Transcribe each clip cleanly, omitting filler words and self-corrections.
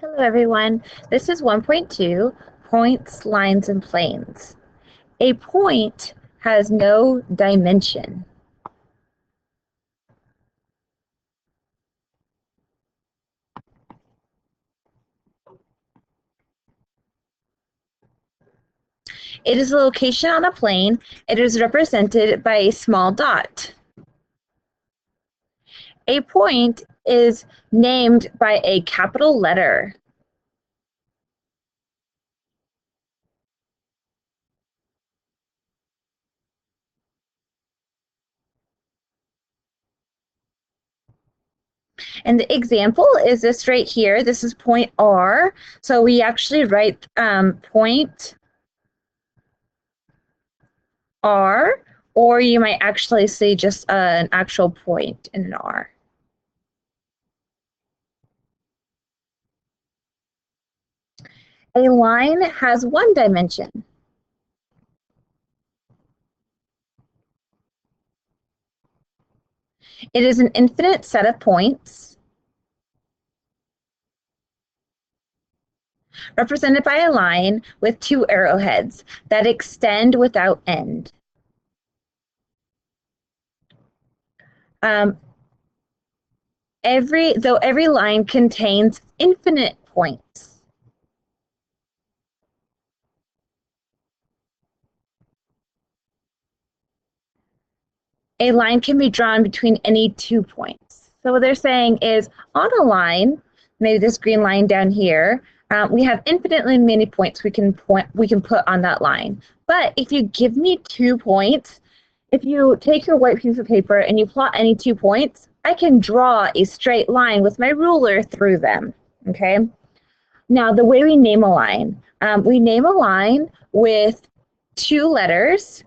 Hello everyone, this is 1.2, points, lines, and planes. A point has no dimension. It is a location on a plane. It is represented by a small dot. A point is named by a capital letter. And the example is this right here. This is point R. So we actually write point R, or you might actually see just an actual point in an R. A line has one dimension. It is an infinite set of points represented by a line with two arrowheads that extend without end. Though every line contains infinite points. A line can be drawn between any 2 points. So what they're saying is on a line, maybe this green line down here, we have infinitely many points we can put on that line. But if you give me 2 points, if you take your white piece of paper and you plot any 2 points, I can draw a straight line with my ruler through them, okay? Now, the way we name a line, we name a line with 2 letters,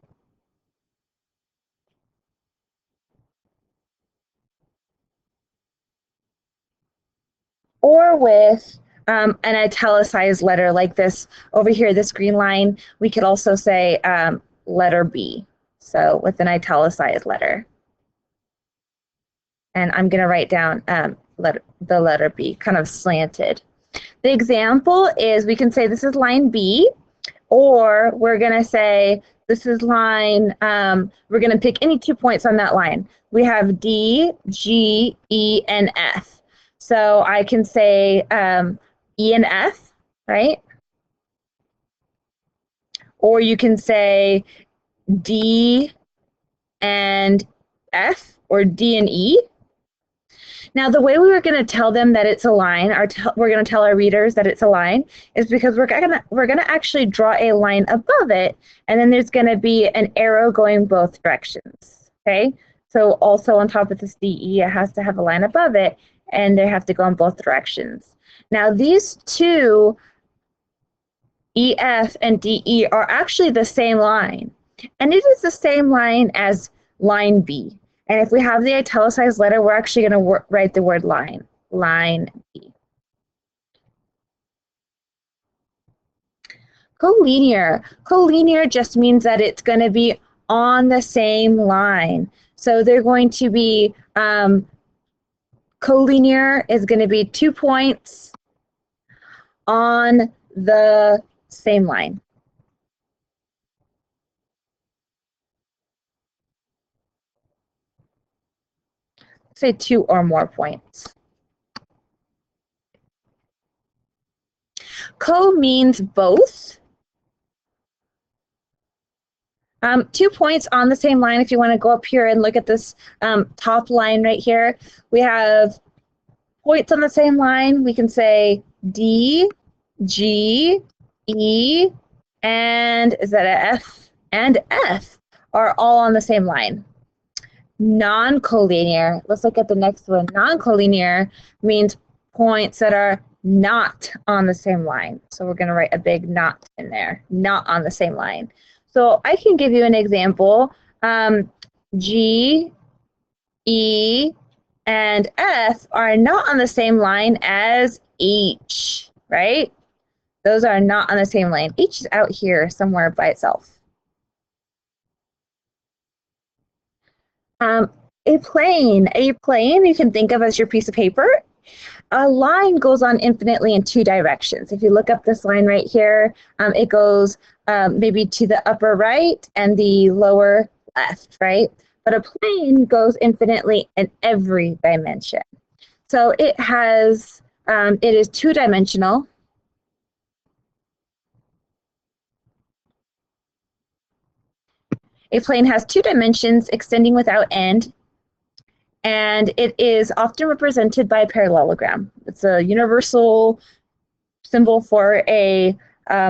or with an italicized letter like this over here, this green line. We could also say letter B, so with an italicized letter. And I'm going to write down the letter B, kind of slanted. The example is we can say this is line B, or we're going to say this is line, we're going to pick any 2 points on that line. We have D, G, E, and F. So I can say E and F, right? Or you can say D and F, or D and E. Now, the way we were going to tell them that it's a line, we're going to tell our readers that it's a line, is because we're gonna actually draw a line above it, and then there's going to be an arrow going both directions. Okay, so also on top of this DE, it has to have a line above it, and they have to go in both directions. Now, these two, EF and DE, are actually the same line, and it is the same line as line B. And if we have the italicized letter, we're actually going to write the word line, line B. Collinear. Collinear just means that it's going to be on the same line. So they're going to be, collinear is going to be 2 points on the same line. Say 2 or more points. Co means both. 2 points on the same line. If you want to go up here and look at this top line right here, we have points on the same line. We can say D, G, E, and is that a F? And F are all on the same line. Non-collinear, let's look at the next one. Non-collinear means points that are not on the same line. So we're going to write a big not in there, not on the same line. So I can give you an example. G, E, and F are not on the same line as H, right? Those are not on the same line. H is out here somewhere by itself. A plane you can think of as your piece of paper. A line goes on infinitely in two directions. If you look up this line right here, it goes maybe to the upper right and the lower left, right? But a plane goes infinitely in every dimension. So it has, it is two-dimensional. A plane has two dimensions extending without end, and it is often represented by a parallelogram. It's a universal symbol for a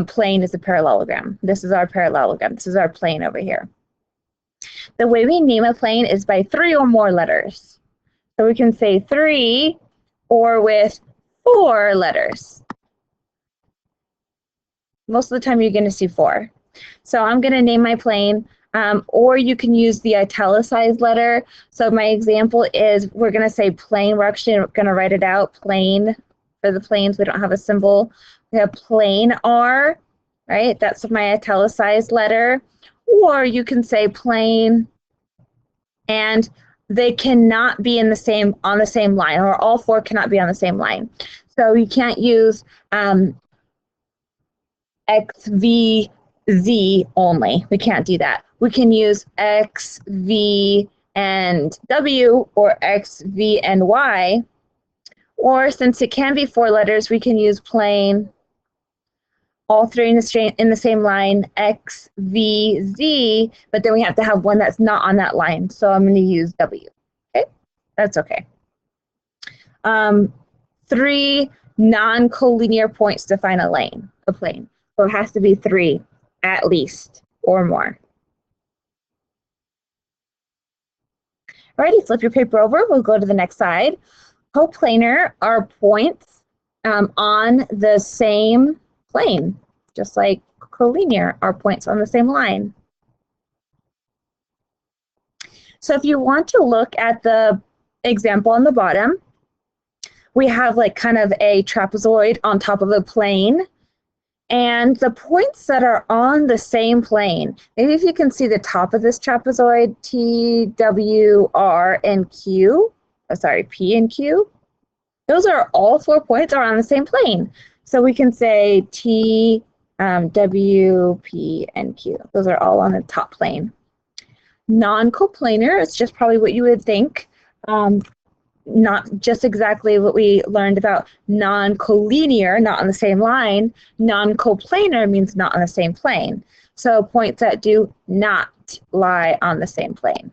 plane is a parallelogram. This is our parallelogram. This is our plane over here. The way we name a plane is by 3 or more letters. So we can say 3 or with 4 letters. Most of the time you're going to see 4. So I'm going to name my plane, or you can use the italicized letter. So my example is we're going to say plane. We're actually going to write it out, plane. For the planes, we don't have a symbol. We have plane R, right? That's my italicized letter. Or you can say plane, and they cannot be in the same on the same line, or all 4 cannot be on the same line. So you can't use X, V, Z only. We can't do that. We can use X, V, and W, or X, V, and Y. Or since it can be 4 letters, we can use plane, all 3 in the same line, X, V, Z, but then we have to have one that's not on that line. So I'm going to use W. Okay, that's okay. 3 non-collinear points define a plane. So it has to be 3 at least or more. Alrighty, flip your paper over. We'll go to the next side. Coplanar are points on the same plane, just like collinear are points on the same line. So if you want to look at the example on the bottom, we have like kind of a trapezoid on top of a plane, and the points that are on the same plane, maybe if you can see the top of this trapezoid, T, W, R, and Q, P and Q, those are all 4 points are on the same plane. So we can say T, W, P, and Q. Those are all on the top plane. Non-coplanar is just probably what you would think. Not just exactly what we learned about non-collinear, not on the same line. Non-coplanar means not on the same plane. So points that do not lie on the same plane.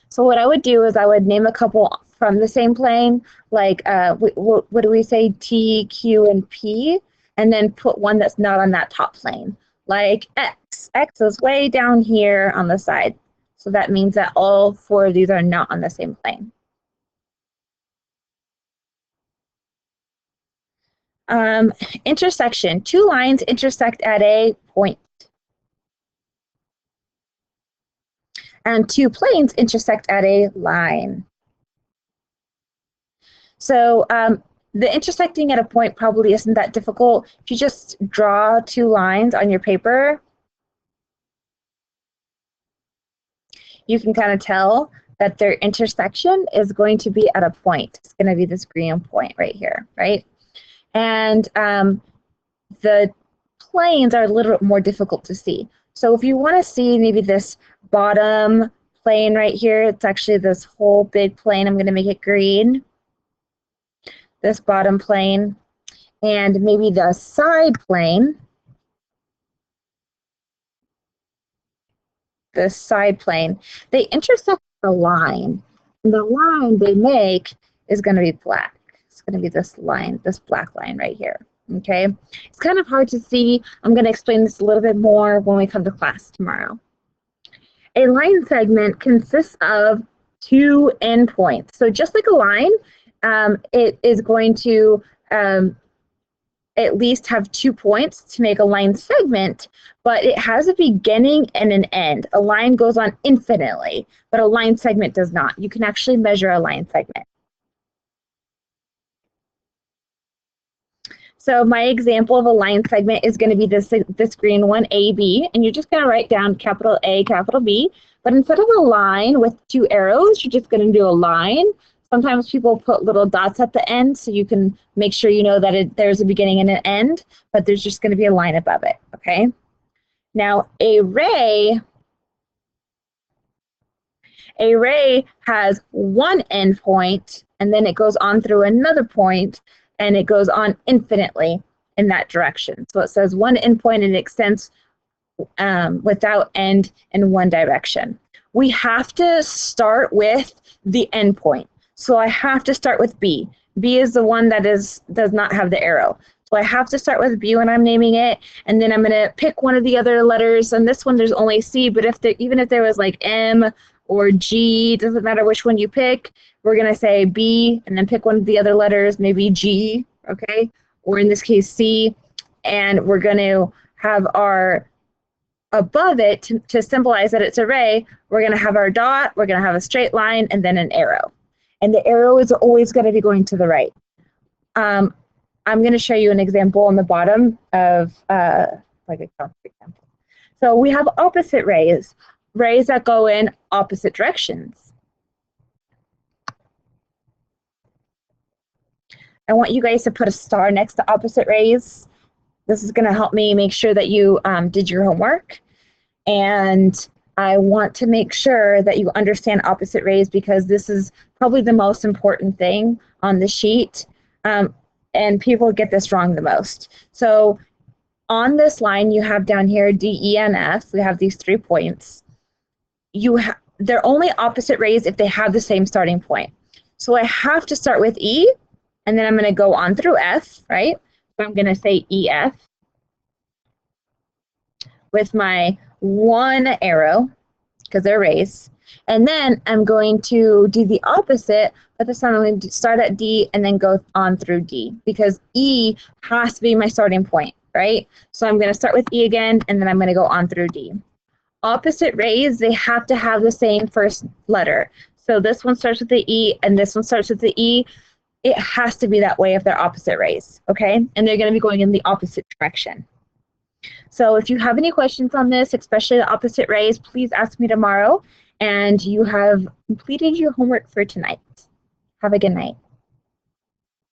So what I would do is I would name a couple from the same plane, like what do we say, T, Q, and P, and then put one that's not on that top plane, like X. X is way down here on the side. So that means that all 4 of these are not on the same plane. Intersection. 2 lines intersect at a point. And 2 planes intersect at a line. So the intersecting at a point probably isn't that difficult. If you just draw 2 lines on your paper, you can kind of tell that their intersection is going to be at a point. It's going to be this green point right here, right? And the planes are a little bit more difficult to see. So if you want to see maybe this bottom plane right here, it's actually this whole big plane. I'm going to make it green. This bottom plane, and maybe the side plane, this side plane, they intersect the line. And the line they make is going to be black. It's going to be this line, this black line right here. Okay, it's kind of hard to see. I'm going to explain this a little bit more when we come to class tomorrow. A line segment consists of 2 endpoints. So just like a line, it is going to at least have 2 points to make a line segment, but it has a beginning and an end. A line goes on infinitely, but a line segment does not. You can actually measure a line segment. So my example of a line segment is going to be this green one, AB, and you're just going to write down capital A, capital B, but instead of a line with 2 arrows, you're just going to do a line. Sometimes people put little dots at the end so you can make sure you know that there's a beginning and an end, but there's just going to be a line above it, okay? Now, a ray has one endpoint, and then it goes on through another point, and it goes on infinitely in that direction. So it says one endpoint and it extends without end in one direction. We have to start with the endpoint. So I have to start with B. B is the one that does not have the arrow. So I have to start with B when I'm naming it, and then I'm going to pick one of the other letters. And this one there's only C, but even if there was like M or G, doesn't matter which one you pick, we're going to say B and then pick one of the other letters, maybe G, okay? Or in this case C, and we're going to have our above it to symbolize that it's an array, we're going to have our dot, we're going to have a straight line, and then an arrow. And the arrow is always going to be going to the right. I'm going to show you an example on the bottom of like a counter example. So we have opposite rays that go in opposite directions. I want you guys to put a star next to opposite rays. This is going to help me make sure that you did your homework. And I want to make sure that you understand opposite rays because this is probably the most important thing on the sheet. And people get this wrong the most. So on this line, you have down here D, E, and F. We have these 3 points. They're only opposite rays if they have the same starting point. So I have to start with E, and then I'm going to go on through F, right? So I'm going to say EF with my one arrow, because they're rays. And then I'm going to do the opposite, but this time I'm going to start at D and then go on through D, because E has to be my starting point, right? So I'm going to start with E again, and then I'm going to go on through D. Opposite rays, they have to have the same first letter. So this one starts with the E, and this one starts with the E. It has to be that way if they're opposite rays, okay? And they're going to be going in the opposite direction. So if you have any questions on this, especially the opposite rays, please ask me tomorrow. And you have completed your homework for tonight. Have a good night.